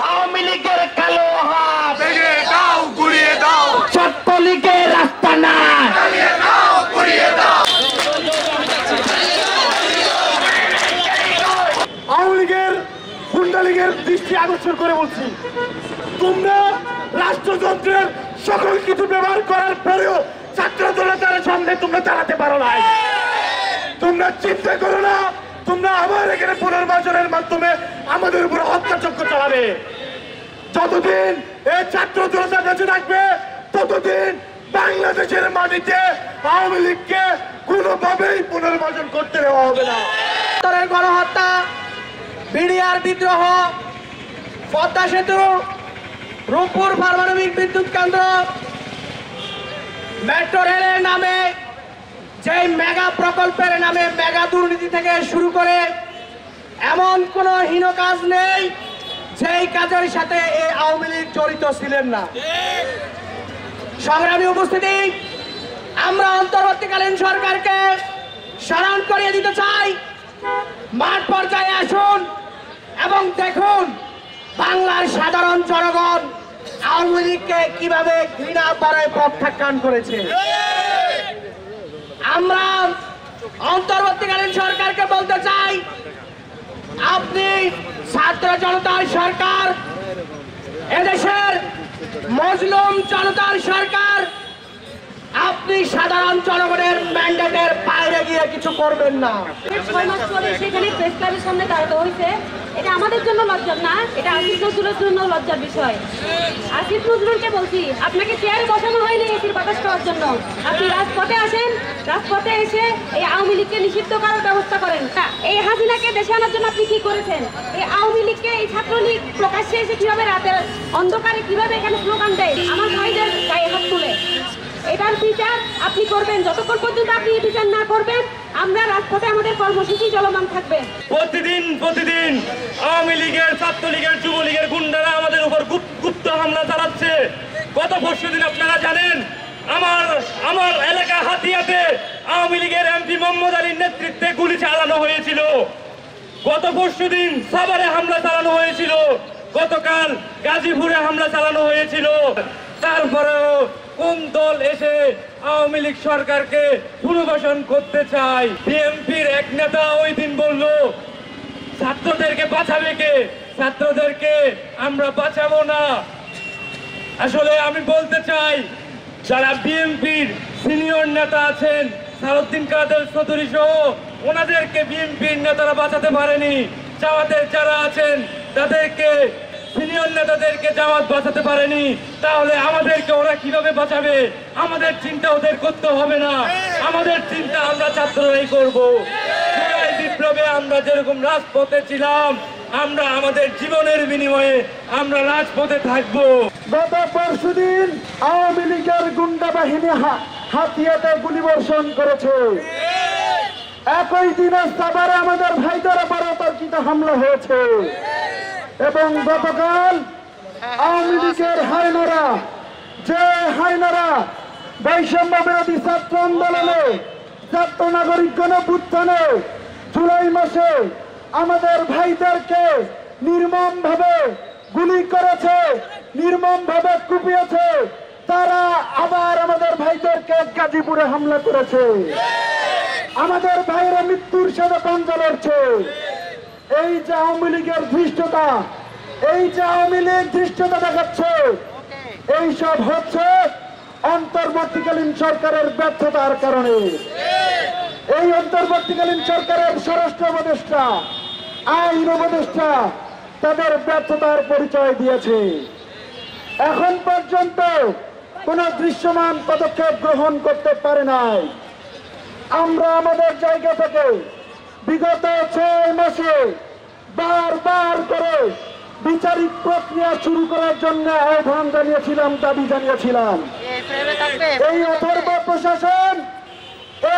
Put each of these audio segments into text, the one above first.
আওয়ামী লীগের কালো হাত ছাত্রলীগের রাস্তা নাই। আওয়ামী লীগের গুন্ডা লীগের দৃষ্টি আকর্ষণ করে বলছি, তোমরা রাষ্ট্রযন্ত্রের সকল কিছু ব্যবহার করার পরেও ছাত্র জনতার সামনে তোমরা দাঁড়াতে পারো নাই। তোমরা চিন্তা করো না, তোমরা আবার এখানে পুনর্বাচনের মাধ্যমে আমাদের উপর হত্যাযজ্ঞ চালাবে। যতদিন এই ছাত্র জনতা বেঁচে থাকবে ততদিন বাংলাদেশের মাটিতে আওয়ামী লীগকে কোনোভাবেই পুনর্বাচন করতে দেওয়া হবে না। গণহত্যা, বিডিআর বিদ্রোহ, পদ্মা সেতু, রূপপুর পারমাণবিক বিদ্যুৎ কেন্দ্র, মেট্রো রেলের নামে যে মেগা প্রকল্পের নামে মেগা দুর্নীতি থেকে শুরু করে এমন কোনো হীন কাজ নেই যেই কাজের সাথে এই আওয়ামী লীগ জড়িত ছিলেন না। সংগ্রামী উপস্থিতি, আমরা অন্তর্বর্তীকালীন সরকারকে স্মরণ করিয়ে দিতে চাই, মাঠ পর্যায়ে আসুন এবং দেখুন বাংলার সাধারণ জনগণ আওয়ামী লীগকে কিভাবে ঘৃণা করে প্রত্যাখ্যান করেছে। আমরা অন্তর্বর্তীকালীন সরকারকে বলতে চাই, আপনি ছাত্র জনতার সরকার, এদেশের মজলুম জনতার সরকার, আপনি সাধারণ জনগণের ম্যান্ডেটের বাইরে গিয়ে কিছু করবেন না। 6 মাস পরে সেখানে প্রেস ক্লাবের সামনে দাঁড়াতে হয়েছে, এটা আমাদের জন্য লজ্জার না, এটা আসিফ নজরুলের জন্য লজ্জার বিষয়। আসিফ নজরুলকে বলছি, আপনাকে চেয়ারে বসানো হয়নি এসির বাতাস খাওয়ার জন্য। আপনি রাজপথে আসেন, রাজপথে এসে এই আওয়ামী লীগকে নিষিদ্ধ করার ব্যবস্থা করেন। এই হাসিনাকে দেশে আনার জন্য আপনি কি করেছেন? এই আওয়ামী লীগকে, এই ছাত্রলীগ প্রকাশ্যে এসে কিভাবে রাতের অন্ধকারে কিভাবে এখানে স্লোগান দেয় আমার ভাইদের গায়ে হাত তুলে, এটার বিচার আপনি করবেন। যতক্ষণ পর্যন্ত আপনি এই বিচার না করবেন আমরা রাজপথে আমাদের কর্মসূচি চলমান থাকবে। প্রতিদিন আওয়ামী লীগের, ছাত্রলীগের, যুবলীগের গুন্ডারা আমাদের উপর গুপ্ত হামলা চালাচ্ছে। গত পরশুদিন আপনারা জানেন আমার এলাকা হাতিয়াতে আওয়ামী লীগের এমপি মোহাম্মদ আলীর নেতৃত্বে গুলি চালানো হয়েছিল। গত পরশুদিন সাভারে হামলা চালানো হয়েছিল, গতকাল গাজীপুরে হামলা চালানো হয়েছিল। তারপরেও কোন দল এসে আওয়ামী লীগ সরকারকে পুনর্বাসন করতে চায়? বিএনপির এক নেতা ওই দিন বলল, ছাত্রদেরকে বাঁচাবে কে? ছাত্রদেরকে আমরা বাঁচাবো না। আসলে আমি বলতে চাই, যারা বিএনপির সিনিয়র নেতা আছেন, সালাউদ্দিন কাদের চৌধুরী সহ, ওনাদেরকে বিএনপির নেতারা বাঁচাতে পারেনি। জামাতের যারা আছেন তাদেরকে, সিনিয়র নেতাদেরকে জামাত বাঁচাতে পারেনি, তাহলে আমাদেরকে ওরা কিভাবে বাঁচাবে? আমাদের চিন্তা ওদের করতে হবে না, আমাদের চিন্তা আমরা ছাত্ররাই করবো। জুলাই বিপ্লবে আমরা যেরকম রাজপথে ছিলাম, আমরা আমাদের জীবনের বিনিময়ে আমরা রাজপথে থাকবো। গত পরশুদিন আওয়ামী লীগের গুন্ডা বাহিনী হাতিয়াতে গুলিবর্ষণ করেছে। একই দিনে সাভারে আমাদের ভাইদের উপর অতর্কিত হামলা হয়েছে এবং গতকাল আওয়ামী লীগের হায়নারা বৈষম্য বিরোধী ছাত্র আন্দোলনে, ছাত্র নাগরিক গণঅভ্যুত্থানে জুলাই মাসে আমাদের ভাইদেরকে নির্মমভাবে গুলি করেছে, নির্মমভাবে কুপিয়েছে। তারা আবার আমাদের ভাইদেরকে গাজীপুরে হামলা করেছে। আমাদের ভাইরা মৃত্যুর সাথে পাঞ্জা লড়ছে। এই যে আওয়ামী লীগের ধৃষ্টতা, এই যে আওয়ামী লীগ ধৃষ্টতা দেখাচ্ছে, এইসব হচ্ছে অন্তর্বর্তীকালীন সরকারের ব্যর্থতার কারণে। এই অন্তর্বর্তীকালীন সরকারের স্বরাষ্ট্র উপদেষ্টা, আইন উপদেষ্টা তাদের ব্যর্থতার পরিচয় দিয়েছে। এখন পর্যন্ত কোন দৃশ্যমান পদক্ষেপ গ্রহণ করতে পারে নাই। আমরা আমাদের জায়গা থেকে বিগত 6 মাসে বারবার করে বিচারিক প্রক্রিয়া শুরু করার জন্য আহ্বান জানিয়েছিলাম, দাবি জানিয়েছিলাম। এই অথর্ব প্রশাসন,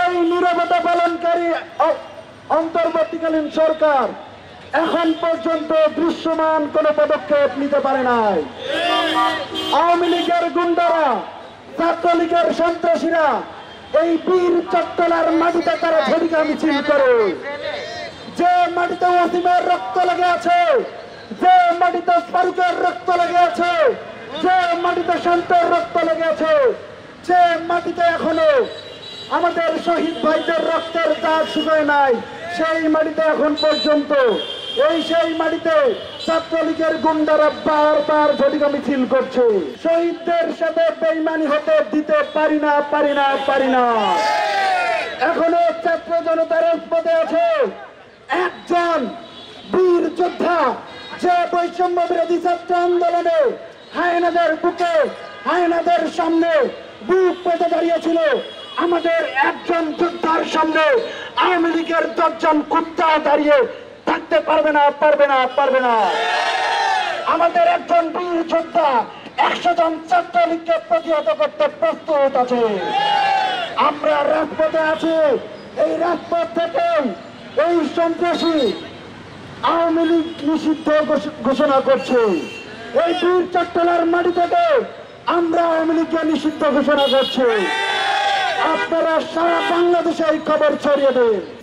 এই নীরবতা পালনকারী অন্তর্বর্তীকালীন সরকার এখন পর্যন্ত দৃশ্যমান কোন পদক্ষেপ নিতে পারে নাই। আওয়ামী লীগের গুন্ডারা, ছাত্রলীগের সন্ত্রাসীরা এই বীর চট্টলার মাটিতে তারা ঝটিকা মিছিল করে, যে মাটিতে ওয়াসিমের রক্ত লেগে আছে, যে মাটিতে ফারুকের রক্ত লেগে আছে, যে মাটিতে শান্তের রক্ত লেগে আছে, যে মাটিতে এখনো আমাদের শহীদ ভাইদের রক্তের দাগ শুকায় নাই, সেই মাটিতে এখন পর্যন্ত সেই মাটিতে ছাত্রলীগের গুন্ডারা বারবার ঝটিকা মিছিল করছে। শহীদদের সাথে বেইমানি হতে দিতে পারি না। এখনো ছাত্র জনতার রাজপথে আছে একজন বীর যোদ্ধা, যে বৈষম্য বিরোধী ছাত্র আন্দোলনে হায়নাদের বুকে, হায়নাদের সামনে বুক পেতে দাঁড়িয়েছিল। আমাদের একজন যোদ্ধার সামনে আওয়ামী লীগের 10 জন কুত্তা দাঁড়িয়ে থাকতে পারবে না। আমাদের একজন বীর যোদ্ধা 100 জন ছাত্রলীগকে প্রতিহত করতে প্রস্তুত আছে। আমরা রাজপথে আছি। এই রাজপথ থেকে এই সন্ত্রাসী আওয়ামী লীগ নিষিদ্ধ ঘোষণা করছে। এই বীর চট্টলার মাটি থেকে আমরা আওয়ামী লীগকে নিষিদ্ধ ঘোষণা করছি। আপনারা সারা বাংলাদেশে এই খবর ছড়িয়ে দেন।